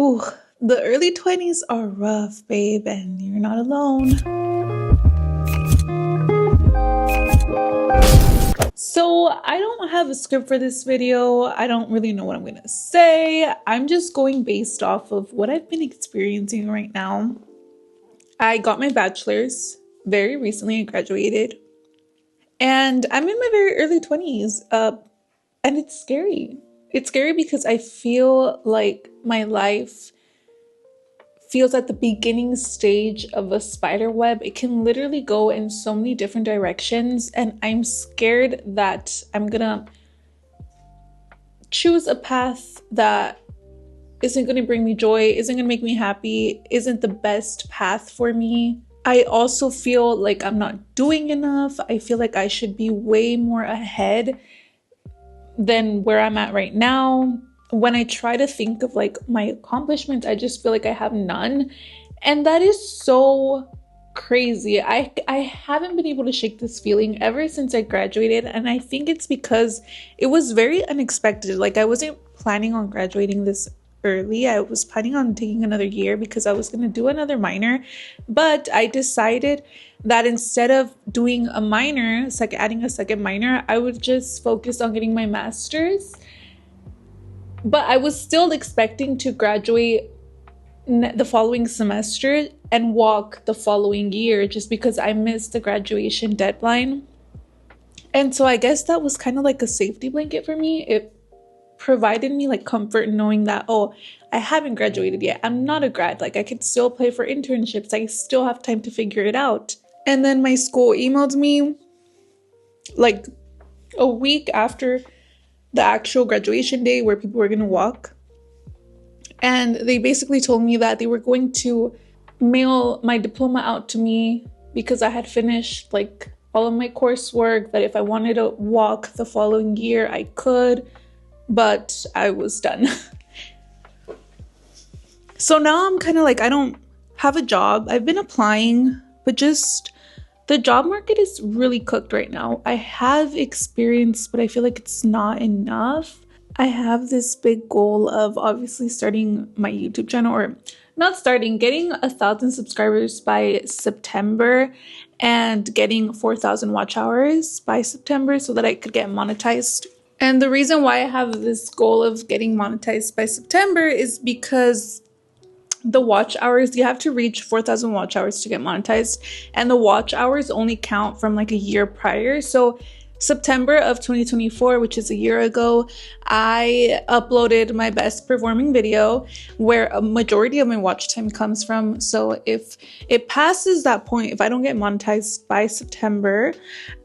Ooh, the early 20s are rough, babe, and you're not alone. So I don't have a script for this video. I don't really know what I'm gonna say. I'm just going based off of what I've been experiencing right now. I got my bachelor's very recently. I graduated. And I'm in my very early 20s. And it's scary. It's scary because I feel like my life feels at the beginning stage of a spider web. It can literally go in so many different directions, and I'm scared that I'm gonna choose a path that isn't gonna bring me joy, isn't gonna make me happy, isn't the best path for me. I also feel like I'm not doing enough. I feel like I should be way more ahead than where I'm at right now. When I try to think of like my accomplishments, I just feel like I have none. And that is so crazy. I haven't been able to shake this feeling ever since I graduated. And I think it's because it was very unexpected. Like I wasn't planning on graduating this early. I was planning on taking another year because I was going to do another minor. But I decided that instead of doing a minor, it's like adding a second minor, I would just focus on getting my master's. But I was still expecting to graduate the following semester and walk the following year just because I missed the graduation deadline. And so I guess that was kind of like a safety blanket for me. It provided me like comfort knowing that, oh, I haven't graduated yet. I'm not a grad. Like I could still apply for internships. I still have time to figure it out. And then my school emailed me like a week after the actual graduation day where people were going to walk. And they basically told me that they were going to mail my diploma out to me because I had finished like all of my coursework, that if I wanted to walk the following year, I could, but I was done. So now I'm kind of like, I don't have a job. I've been applying, but just the job market is really cooked right now. I have experience, but I feel like it's not enough. I have this big goal of obviously starting my YouTube channel, or not starting, getting 1,000 subscribers by September and getting 4,000 watch hours by September so that I could get monetized. And the reason why I have this goal of getting monetized by September is because the watch hours, you have to reach 4,000 watch hours to get monetized, and the watch hours only count from like a year prior. So September of 2024, which is a year ago, I uploaded my best performing video where a majority of my watch time comes from. So if it passes that point, if I don't get monetized by September,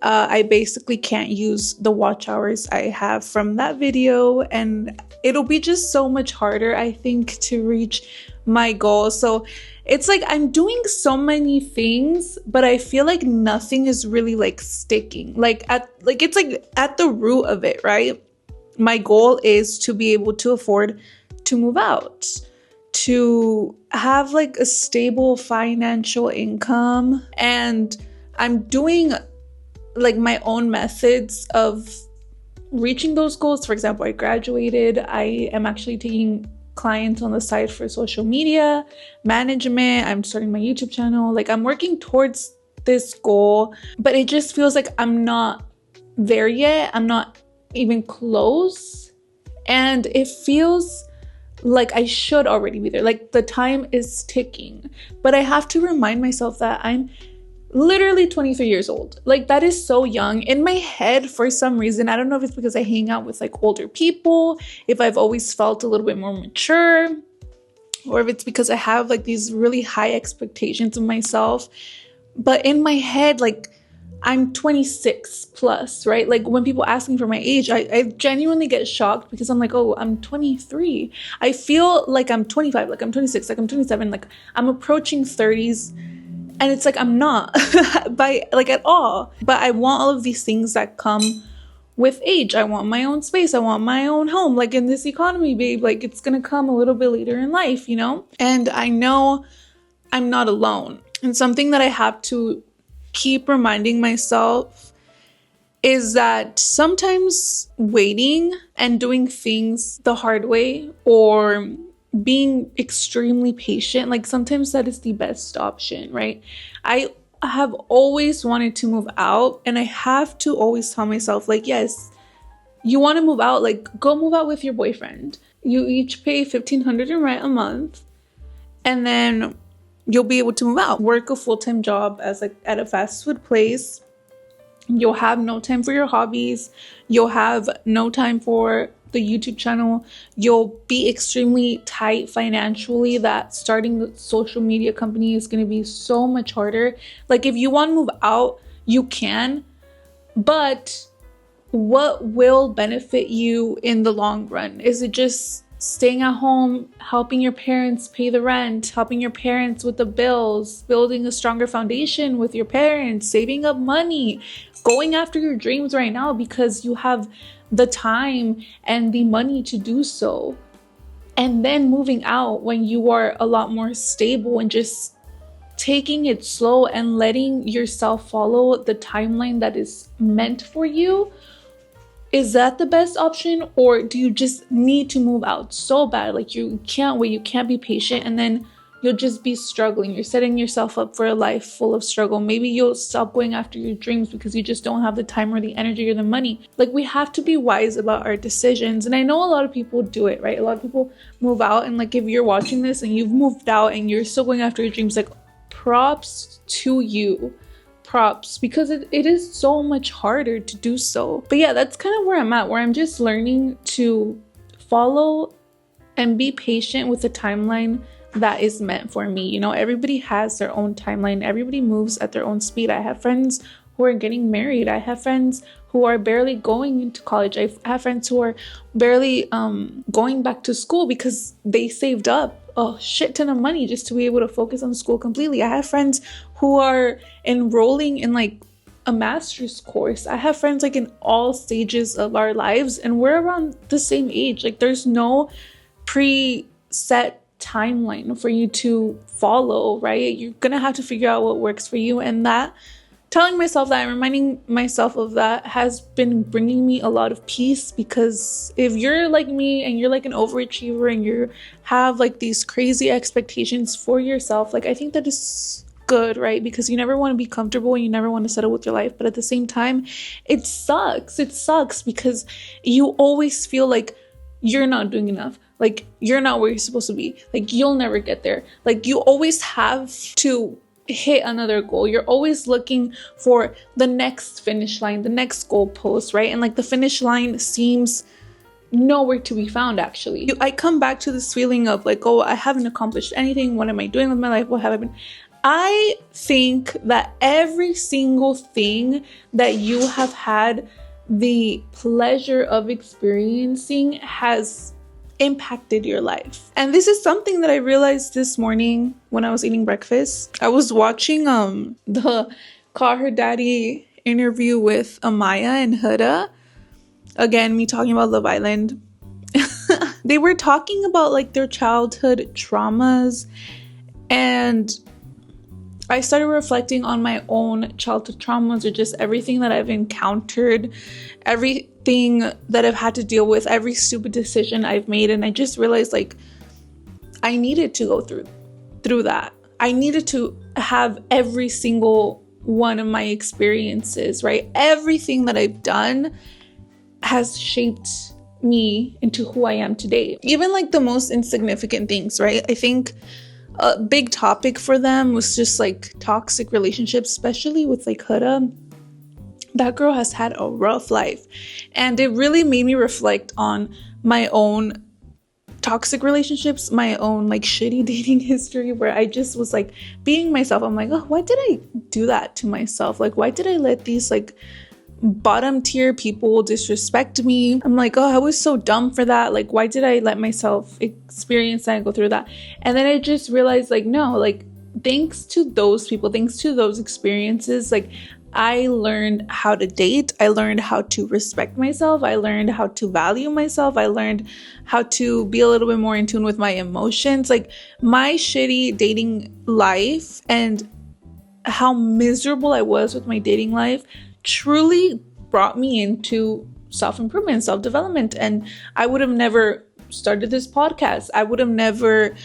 I basically can't use the watch hours I have from that video, and it'll be just so much harder, I think, to reach my goal. So it's like I'm doing so many things, but I feel like nothing is really like sticking. It's like at the root of it, right? My goal is to be able to afford to move out, to have like a stable financial income, and I'm doing like my own methods of reaching those goals. For example, I graduated. I am actually taking clients on the side for social media management. I'm starting my YouTube channel. Like I'm working towards this goal, but it just feels like I'm not there yet. I'm not even close. And it feels like I should already be there. Like the time is ticking, but I have to remind myself that I'm literally 23 years old. Like that is so young. In my head, for some reason, I don't know if it's because I hang out with like older people, if I've always felt a little bit more mature, or if it's because I have like these really high expectations of myself. But in my head, like I'm 26 plus, right? Like when people ask me for my age, I genuinely get shocked because I'm like, oh, I'm 23. I feel like I'm 25, like I'm 26, like I'm 27, like I'm approaching 30s. And it's like, I'm not by like at all. But I want all of these things that come with age. I want my own space. I want my own home. Like in this economy, babe, like it's going to come a little bit later in life, you know? And I know I'm not alone. And something that I have to keep reminding myself is that sometimes waiting and doing things the hard way, or being extremely patient, like sometimes that is the best option, right? I have always wanted to move out, and I have to always tell myself, like, yes, you want to move out, like go move out with your boyfriend. You each pay $1,500 in rent a month, and then you'll be able to move out. Work a full-time job as like at a fast food place. You'll have no time for your hobbies. You'll have no time for the YouTube channel. You'll be extremely tight financially, that starting the social media company is going to be so much harder. Like if you want to move out, you can, but what will benefit you in the long run? Is it just staying at home, helping your parents pay the rent, helping your parents with the bills, building a stronger foundation with your parents, saving up money, going after your dreams right now because you have the time and the money to do so, and then moving out when you are a lot more stable and just taking it slow and letting yourself follow the timeline that is meant for you? Is that the best option, or do you just need to move out so bad? Like you can't wait, you can't be patient, and then you'll just be struggling. You're setting yourself up for a life full of struggle. Maybe you'll stop going after your dreams because you just don't have the time or the energy or the money. Like we have to be wise about our decisions. And I know a lot of people do it, right? A lot of people move out, and like if you're watching this and you've moved out and you're still going after your dreams, like props to you. Props, because it is so much harder to do so. But yeah, that's kind of where I'm at, where I'm just learning to follow and be patient with the timeline that is meant for me. You know, everybody has their own timeline. Everybody moves at their own speed. I have friends who are getting married. I have friends who are barely going into college. I have friends who are barely going back to school because they saved up a shit ton of money just to be able to focus on school completely. I have friends who are enrolling in like a master's course. I have friends like in all stages of our lives, and we're around the same age. Like there's no preset timeline for you to follow, right? You're gonna have to figure out what works for you, and that telling myself that and reminding myself of that has been bringing me a lot of peace. Because if you're like me and you're like an overachiever and you have like these crazy expectations for yourself, like I think that is good, right? Because you never want to be comfortable and you never want to settle with your life, but at the same time it sucks because you always feel like you're not doing enough, like you're not where you're supposed to be, like you'll never get there, like you always have to hit another goal. You're always looking for the next finish line, the next goal post, right? And like the finish line seems nowhere to be found. Actually, I come back to this feeling of like, oh, I haven't accomplished anything. What am I doing with my life? What have I been? I think that every single thing that you have had the pleasure of experiencing has impacted your life. And this is something that I realized this morning when I was eating breakfast. I was watching the Call Her Daddy interview with Amaya and Huda. Again, me talking about Love Island. They were talking about like their childhood traumas, and I started reflecting on my own childhood traumas, or just everything that I've encountered, everything that I've had to deal with, every stupid decision I've made. And I just realized like I needed to go through that. I needed to have every single one of my experiences, right? Everything that I've done has shaped me into who I am today. Even like the most insignificant things, right? I think a big topic for them was just like toxic relationships, especially with like Huda. That girl has had a rough life, and it really made me reflect on my own toxic relationships, my own like shitty dating history, where I just was like being myself. I'm like, oh, why did I do that to myself? Like, why did I let these like bottom tier people disrespect me? I'm like, oh, I was so dumb for that. Like, why did I let myself experience that and go through that? And then I just realized like, no, like thanks to those people, thanks to those experiences, like I learned how to date. I learned how to respect myself. I learned how to value myself. I learned how to be a little bit more in tune with my emotions. Like my shitty dating life and how miserable I was with my dating life truly brought me into self-improvement, self-development. And I would have never started this podcast. I would have never,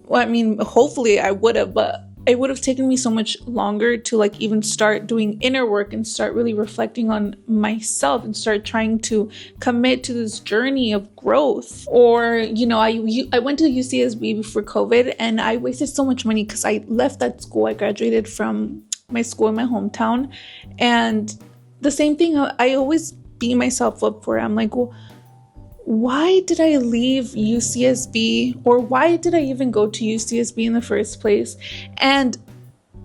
well, I mean, hopefully I would have, but it would have taken me so much longer to like even start doing inner work and start really reflecting on myself and start trying to commit to this journey of growth. Or, you know, I went to UCSB before COVID and I wasted so much money because I left that school. I graduated from my school in my hometown, and the same thing I always beat myself up for. I'm like, well, why did I leave UCSB, or why did I even go to UCSB in the first place? And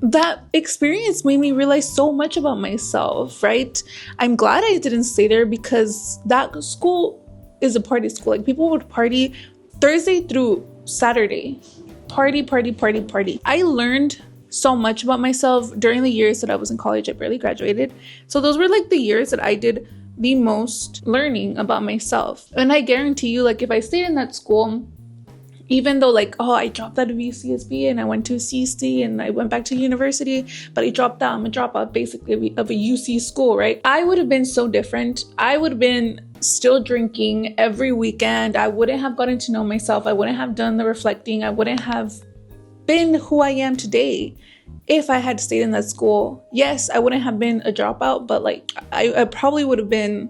that experience made me realize so much about myself, right? I'm glad I didn't stay there because that school is a party school. Like, people would party Thursday through Saturday. Party, party, party, party. I learned so much about myself during the years that I was in college. I barely graduated. So those were like the years that I did the most learning about myself. And I guarantee you, like, if I stayed in that school, even though like, oh, I dropped out of UCSB and I went to CC and I went back to university, but I dropped out. I'm a dropout basically of a UC school, right? I would have been so different. I would have been still drinking every weekend. I wouldn't have gotten to know myself. I wouldn't have done the reflecting. I wouldn't have been who I am today if I had stayed in that school. Yes, I wouldn't have been a dropout, but like I probably would have been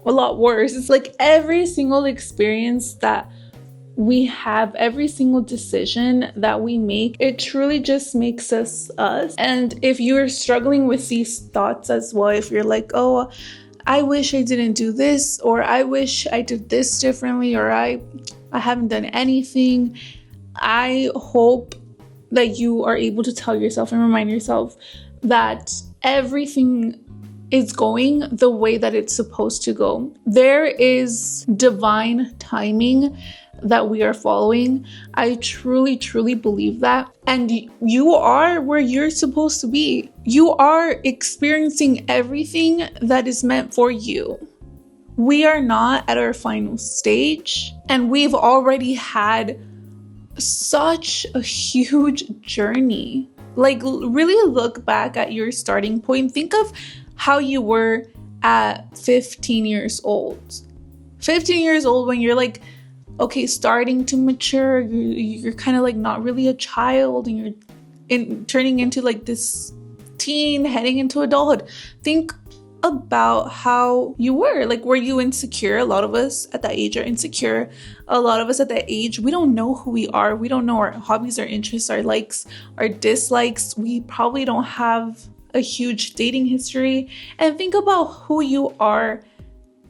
a lot worse. It's like every single experience that we have, every single decision that we make, it truly just makes us us. And if you're struggling with these thoughts as well, if you're like, oh, I wish I didn't do this, or I wish I did this differently, or I haven't done anything, I hope that you are able to tell yourself and remind yourself that everything is going the way that it's supposed to go. There is divine timing that we are following. I truly, truly believe that. And you are where you're supposed to be. You are experiencing everything that is meant for you. We are not at our final stage, and we've already had such a huge journey. Like, really look back at your starting point. Think of how you were at 15 years old. 15 years old, when you're like, okay, starting to mature, you're kind of like not really a child, and you're turning into like this teen, heading into adulthood. Think about how you were. Like, were you insecure? A lot of us at that age are insecure. A lot of us at that age, we don't know who we are. We don't know our hobbies, our interests, our likes, our dislikes. We probably don't have a huge dating history. And think about who you are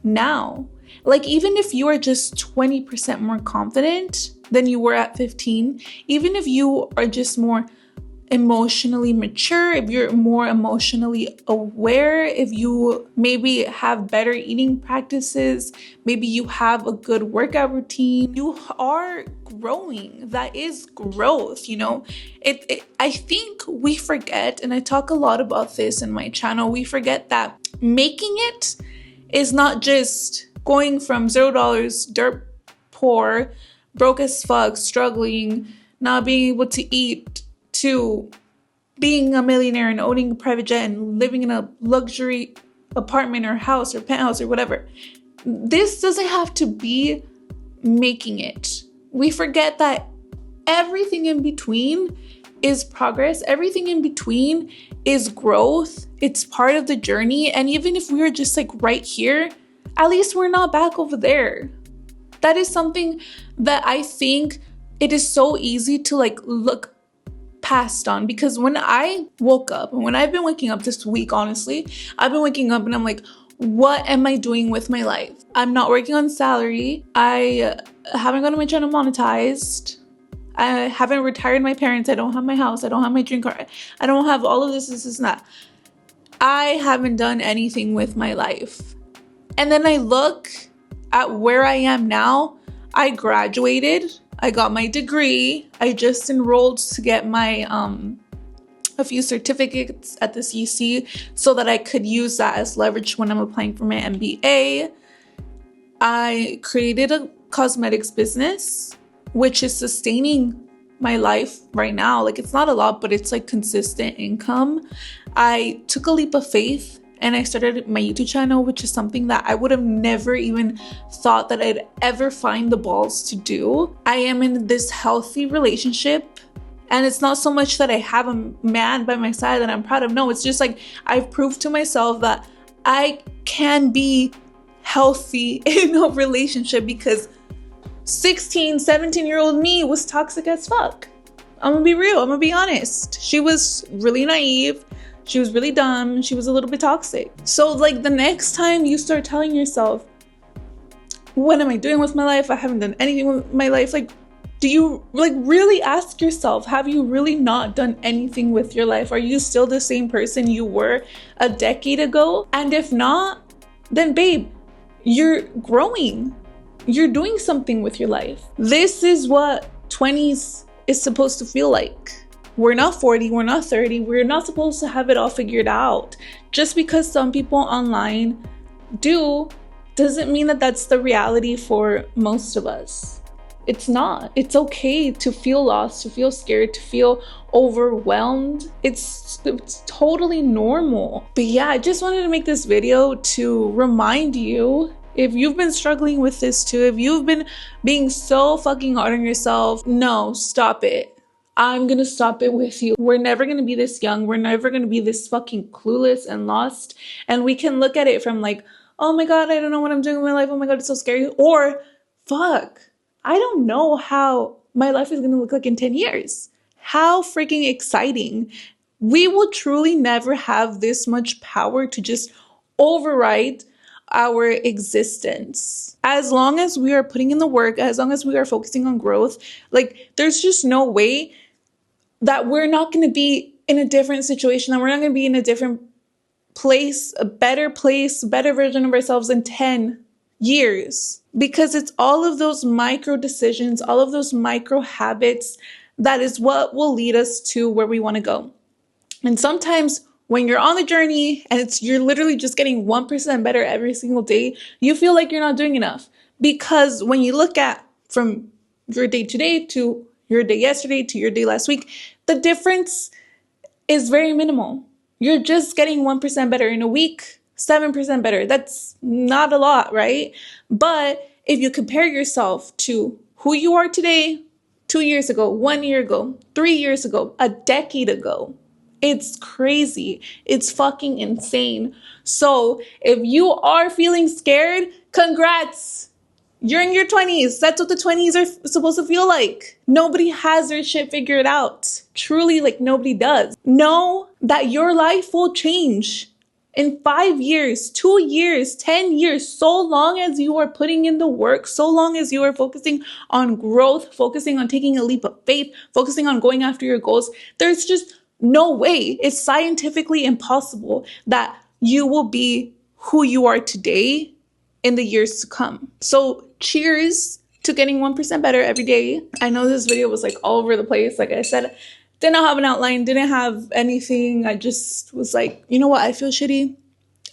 now. Like, even if you are just 20% more confident than you were at 15, even if you are just more emotionally mature, if you're more emotionally aware, if you maybe have better eating practices, maybe you have a good workout routine, you are growing. That is growth, you know. I think we forget, and I talk a lot about this in my channel, we forget that making it is not just going from $0, dirt poor, broke as fuck, struggling, not being able to eat, to being a millionaire and owning a private jet and living in a luxury apartment or house or penthouse or whatever. This doesn't have to be making it. We forget that everything in between is progress. Everything in between is growth. It's part of the journey. And even if we were just like right here, at least we're not back over there. That is something that I think it is so easy to like look past on, because when I woke up, and when I've been waking up this week, honestly, I've been waking up and I'm like, what am I doing with my life? I'm not working on salary. I haven't gotten my channel monetized. I haven't retired my parents. I don't have my house. I don't have my drink card. I don't have all of this and that. I haven't done anything with my life. And then I look at where I am now. I graduated. I got my degree. I just enrolled to get my a few certificates at the CC so that I could use that as leverage when I'm applying for my MBA. I created a cosmetics business, which is sustaining my life right now. Like, it's not a lot, but it's like consistent income. I took a leap of faith and I started my YouTube channel, which is something that I would have never even thought that I'd ever find the balls to do. I am in this healthy relationship, and it's not so much that I have a man by my side that I'm proud of. No, it's just like I've proved to myself that I can be healthy in a relationship, because 16, 17-year-old me was toxic as fuck. I'm gonna be real, I'm gonna be honest. She was really naive, she was really dumb, she was a little bit toxic. So like the next time you start telling yourself, what am I doing with my life? I haven't done anything with my life. Like, do you like really ask yourself, have you really not done anything with your life? Are you still the same person you were a decade ago? And if not, then babe, you're growing. You're doing something with your life. This is what 20s is supposed to feel like. We're not 40, we're not 30, we're not supposed to have it all figured out. Just because some people online do, doesn't mean that that's the reality for most of us. It's not. It's okay to feel lost, to feel scared, to feel overwhelmed. It's totally normal. But yeah, I just wanted to make this video to remind you, if you've been struggling with this too, if you've been being so fucking hard on yourself, no, stop it. I'm gonna stop it with you. We're never gonna be this young. We're never gonna be this fucking clueless and lost. And we can look at it from like, oh my God, I don't know what I'm doing with my life. Oh my God, it's so scary. Or fuck, I don't know how my life is gonna look like in 10 years. How freaking exciting. We will truly never have this much power to just override our existence. As long as we are putting in the work, as long as we are focusing on growth, like there's just no way that we're not going to be in a different situation, that we're not going to be in a different place, a better version of ourselves in 10 years. Because it's all of those micro decisions, all of those micro habits, that is what will lead us to where we want to go. And sometimes when you're on the journey and you're literally just getting 1% better every single day, you feel like you're not doing enough. Because when you look at from your day today to your day yesterday to your day last week, the difference is very minimal. You're just getting 1% better in a week, 7% better. That's not a lot, right? But if you compare yourself to who you are today, 2 years ago, 1 year ago, 3 years ago, a decade ago, it's crazy. It's fucking insane. So if you are feeling scared, congrats. You're in your 20s. That's what the 20s are supposed to feel like. Nobody has their shit figured out. Truly, like nobody does. Know that your life will change in 5 years, 2 years, 10 years, so long as you are putting in the work, so long as you are focusing on growth, focusing on taking a leap of faith, focusing on going after your goals. There's just no way. It's scientifically impossible that you will be who you are today in the years to come. So cheers to getting 1% better every day. I know this video was like all over the place. Like I said, didn't have an outline, didn't have anything. I just was like, you know what? I feel shitty.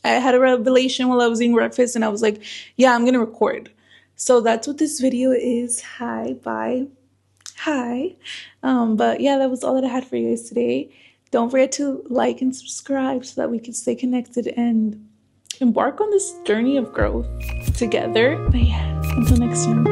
I had a revelation while I was eating breakfast and I was like, yeah, I'm going to record. So that's what this video is. Hi, bye. Hi. But yeah, that was all that I had for you guys today. Don't forget to like and subscribe so that we can stay connected and embark on this journey of growth together. But yeah, until next time.